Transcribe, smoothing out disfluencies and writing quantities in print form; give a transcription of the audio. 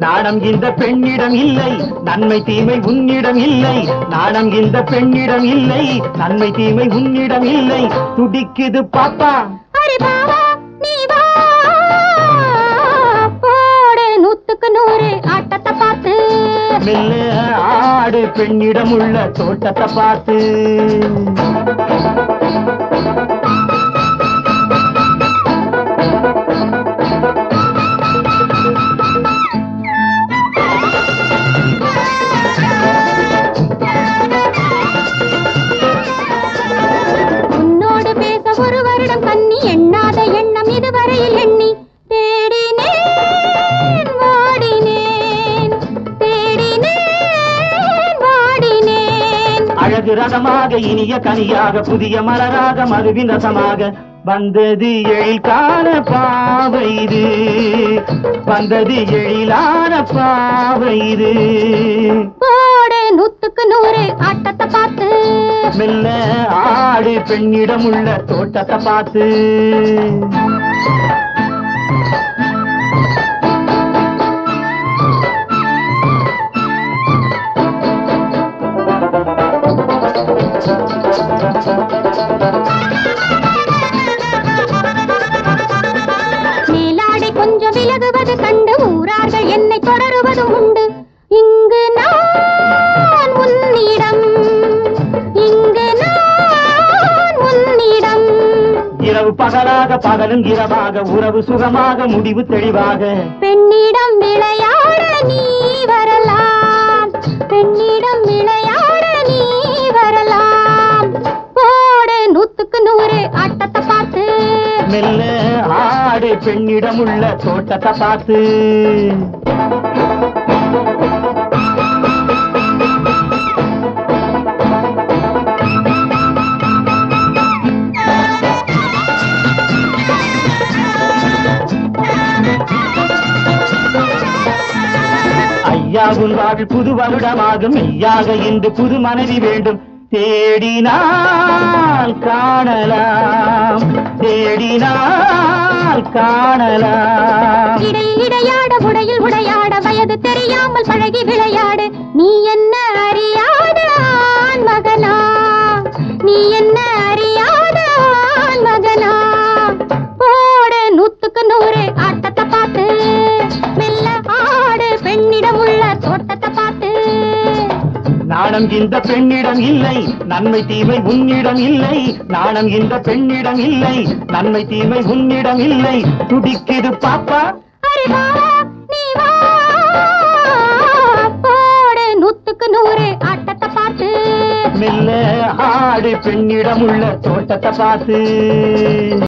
நாணம் இந்த பெண்ணிடம் இல்லை, நன்மை தீமை உன்னிடம் இல்லை. நாணம் இந்த பெண்ணிடம் இல்லை, நன்மை தீமை உன்னிடம் இல்லை. துடிக்குது பாப்பா, அரே பாவா நீ வா, போடு 100க்கு 100 ஆட்டத்தை பார்த்து. மெல்ல ஆடு பெண்ணிடம் உள்ள தோட்டத்தை பார்த்து. எண்ணாத எண்ணம் இதுவரையில் எண்ணி தேடினேன் வாடினேன், தேடினேன் வாடினேன். அழகு ரதமாக இனிய கனியாக புதிய மலராக மதுவின் ரசமாக வந்தது எழில்கான பாவை இது, வந்தது எழிலான பாவை இது. போடு 100க்கு 100 ஆட்டத்தை பார்த்து. மெல்ல ஆடு பெண்ணிடம் உள்ள தோட்டத்தை பார்த்து. மேலாடை கொஞ்சம் விலகுவது கண்டு ஊரார்கள் என்னை தொடருவதும் உண்டு. இங்கு நான் உன்னிடம், இங்கு நான் உன்னிடம். இரவு பகலாக பகலும் இரவாக உறவு சுகமாக முடிவு தெளிவாக. பெண்ணிடம் விளையாட நீ வரலாம், பெண்ணிடம் விளையாட நீ வரலாம். போடு 100க்கு 100 ஆட்டத்தை பார்த்து. மெல்ல ஆடு பெண்ணிடம் உள்ள தோட்டத்தை பார்த்து. ஐயாவும் வாழ் புது வருடமாகும், மெய்யாக இன்று புது மனைவி வேண்டும். தேடினால் காணலாம், தேடினால் காணலாம். இடையில் இடையாட உடையில் உடையாட வயது தெரியாமல் பழகி விளையாடு. நீ என்ன அறியாத ஆண் மகனா, நீ என்ன அறியாத ஆண் மகனா. போடு 100க்கு 100 ஆட்டத்தை பார்த்து. மெல்ல ஆடு பெண்ணிடம் உள்ள தோட்டத்தை பார்த்து. நாணம் இந்த பெண்ணிடம் இல்லை, நன்மை தீமை உன்னிடம் இல்லை. நாணம் இந்த பெண்ணிடம் இல்லை, நன்மை தீமை உன்னிடம் இல்லை. துடிக்குது பாப்பா, அரே பாவா நீ வா, போடு 100க்கு 100 ஆட்டத்தை பார்த்து. மெல்ல ஆடு பெண்ணிடம் உள்ள தோட்டத்தை பார்த்து.